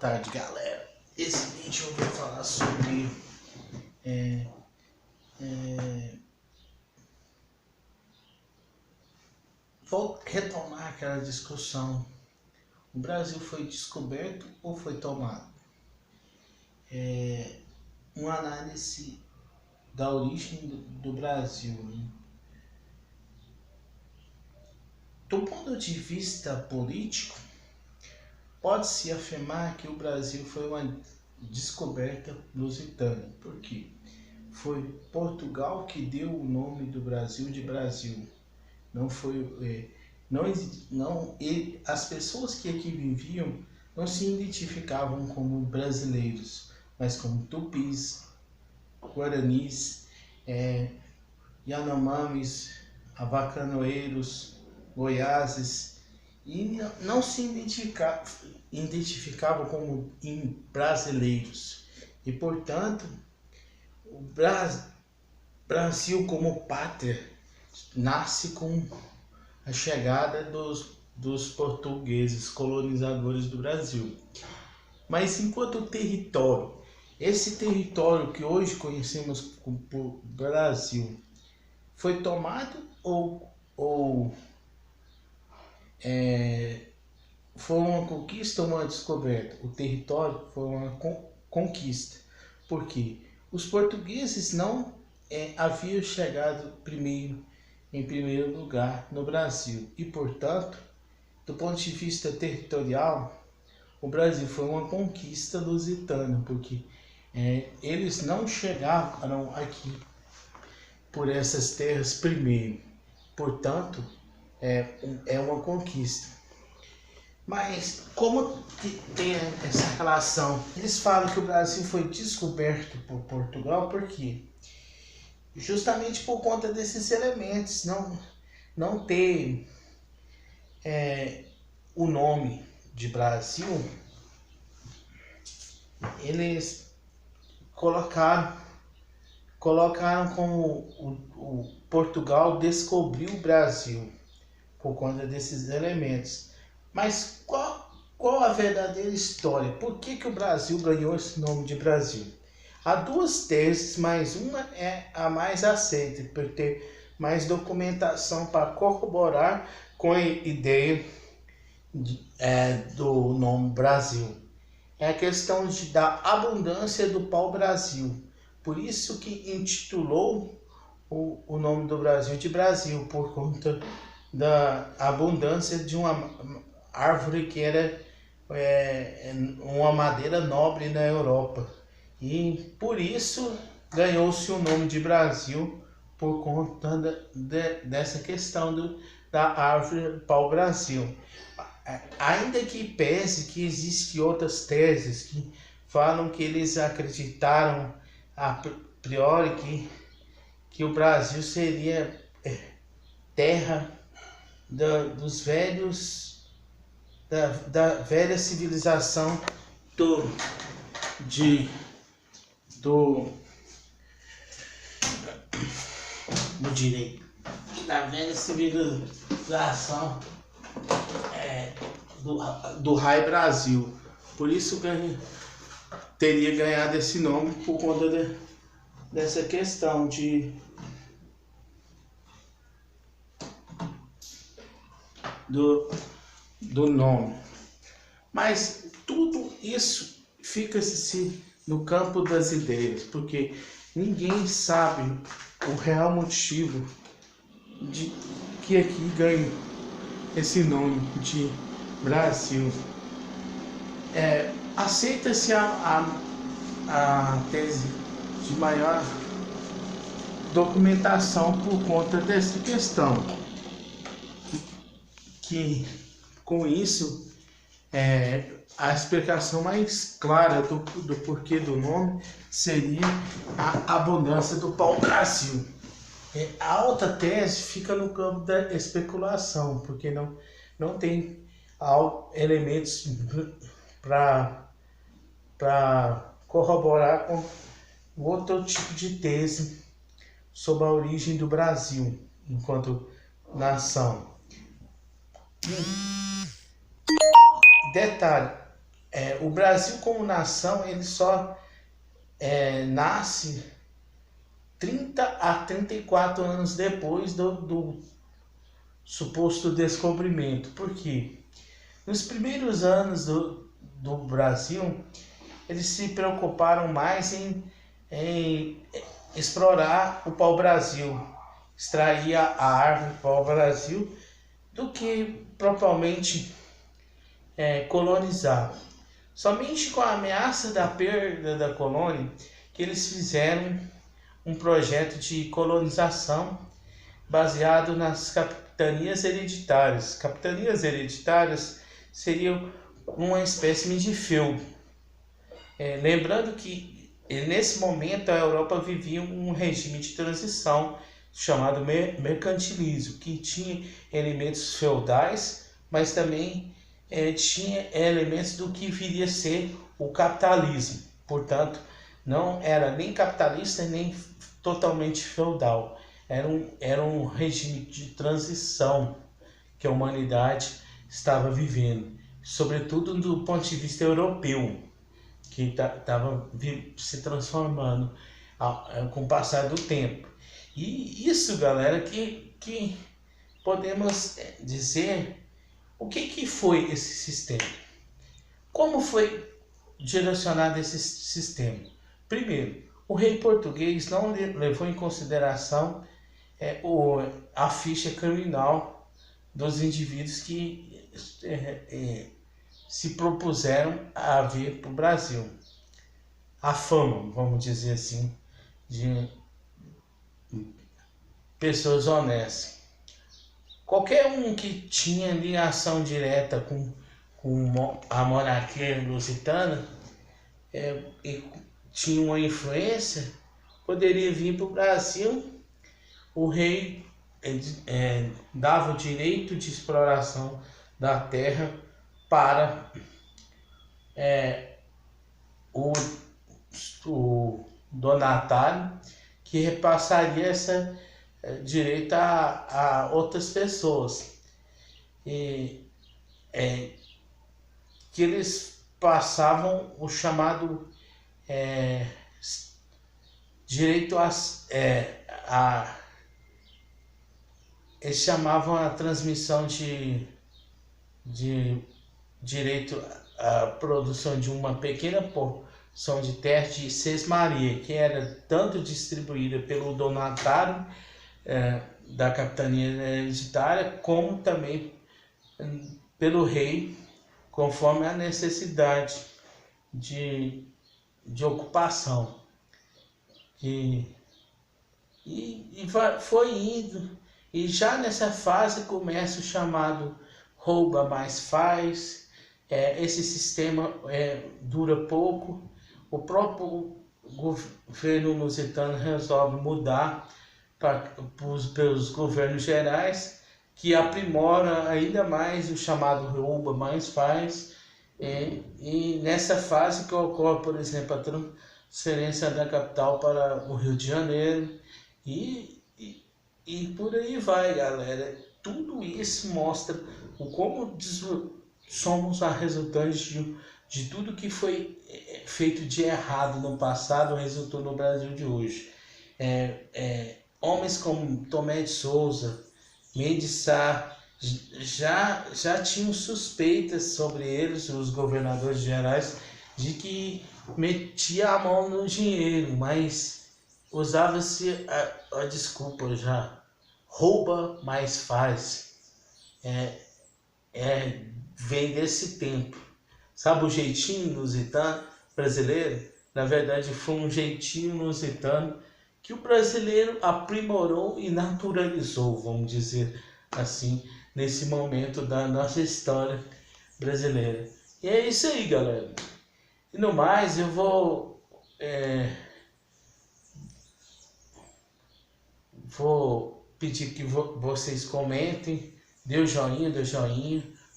tarde, galera. Esse vídeo eu vou falar sobre vou retomar aquela discussão: o Brasil foi descoberto ou foi tomado? Uma análise da origem do Brasil, né? Do ponto de vista político, pode-se afirmar que o Brasil foi uma descoberta lusitana. Por quê? Foi Portugal que deu o nome do Brasil de Brasil. Não foi, as pessoas que aqui viviam não se identificavam como brasileiros, mas como tupis, guaranis, yanomamis, avacanoeiros, goiáses, e não se identificavam como brasileiros. E, portanto, o Brasil como pátria nasce com a chegada dos portugueses, colonizadores do Brasil. Mas enquanto território, esse território que hoje conhecemos por Brasil, foi tomado ou foi uma conquista ou uma descoberta? O território foi uma conquista, porque os portugueses não haviam chegado em primeiro lugar no Brasil, e portanto, do ponto de vista territorial, o Brasil foi uma conquista lusitana, porque eles não chegaram aqui por essas terras primeiro, portanto, é uma conquista. Mas como tem essa relação? Eles falam que o Brasil foi descoberto por Portugal, por quê? Justamente por conta desses elementos, não ter o nome de Brasil. Eles colocaram como o Portugal descobriu o Brasil por conta desses elementos. Mas qual a verdadeira história? Por que o Brasil ganhou esse nome de Brasil? Há duas teses, mas uma é a mais aceita, por ter mais documentação para corroborar com a ideia do nome Brasil. É a questão da abundância do pau-brasil. Por isso que intitulou o nome do Brasil de Brasil, por conta da abundância de uma árvore que era uma madeira nobre na Europa. E por isso ganhou-se o nome de Brasil, por conta dessa questão da árvore pau-brasil. Ainda que pese que existem outras teses que falam que eles acreditaram a priori que o Brasil seria terra dos velhos, da velha civilização do direito, da velha civilização do Rei Brasil. Por isso teria ganhado esse nome, por conta dessa questão do nome. Mas tudo isso fica-se no campo das ideias, porque ninguém sabe o real motivo de que aqui ganha esse nome de Brasil. Aceita-se a tese de maior documentação por conta dessa questão, que com isso a explicação mais clara do porquê do nome seria a abundância do pau-brasil. A outra tese fica no campo da especulação, porque não tem elementos para corroborar com outro tipo de tese sobre a origem do Brasil enquanto nação. Detalhe: o Brasil como nação, ele só nasce 30 a 34 anos depois do suposto descobrimento. Por quê? Nos primeiros anos do Brasil, eles se preocuparam mais em explorar o pau-brasil, extrair a árvore pau-brasil, do que propriamente colonizar. Somente com a ameaça da perda da colônia que eles fizeram um projeto de colonização baseado nas capitanias hereditárias. Capitanias hereditárias seriam uma espécie de feudo. Lembrando que nesse momento a Europa vivia um regime de transição chamado mercantilismo, que tinha elementos feudais, mas também tinha elementos do que viria a ser o capitalismo. Portanto, não era nem capitalista nem totalmente feudal. Era um regime de transição que a humanidade estava vivendo, sobretudo do ponto de vista europeu, que estava se transformando com o passar do tempo. E isso, galera, que podemos dizer o que foi esse sistema. Como foi direcionado esse sistema? Primeiro, o rei português não levou em consideração a ficha criminal dos indivíduos que se propuseram a vir para o Brasil. A fama, vamos dizer assim, de pessoas honestas. Qualquer um que tinha ligação direta com a monarquia lusitana e tinha uma influência, poderia vir para o Brasil. O rei dava o direito de exploração da terra para o donatário, que repassaria esse direito a outras pessoas. Que eles passavam o chamado direito eles chamavam a transmissão de direito à produção de uma pequena porção de terra de sesmaria, que era tanto distribuída pelo donatário da capitania hereditária, como também pelo rei, conforme a necessidade de ocupação. Foi indo, e já nessa fase começa o chamado rouba mais faz. Esse sistema dura pouco. O próprio governo lusitano resolve mudar pelos governos gerais, que aprimora ainda mais o chamado rouba mais faz. E nessa fase que ocorre, por exemplo, a transferência da capital para o Rio de Janeiro, e por aí vai, galera. Tudo isso mostra como somos a resultante de tudo que foi feito de errado no passado, resultou no Brasil de hoje. Homens como Tomé de Souza, Mendes Sá, já tinham suspeitas sobre eles, os governadores gerais, de que metia a mão no dinheiro, mas usava-se a desculpa já, rouba mais faz. Vem desse tempo. Sabe o jeitinho lusitano brasileiro? Na verdade foi um jeitinho lusitano que o brasileiro aprimorou e naturalizou, vamos dizer assim, nesse momento da nossa história brasileira. E é isso aí, galera. E no mais, eu vou pedir que vocês comentem, dê o joinha,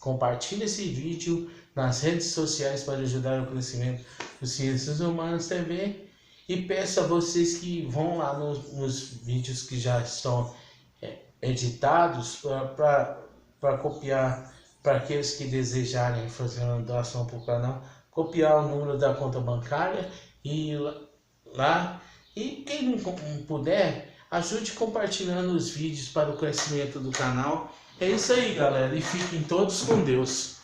compartilhe esse vídeo nas redes sociais para ajudar o crescimento do Ciências Humanas TV, e peço a vocês que vão lá nos vídeos que já estão editados para copiar, para aqueles que desejarem fazer uma doação para o canal, copiar o número da conta bancária e ir lá. E quem não puder, ajude compartilhando os vídeos para o crescimento do canal. É isso aí, galera, e fiquem todos com Deus.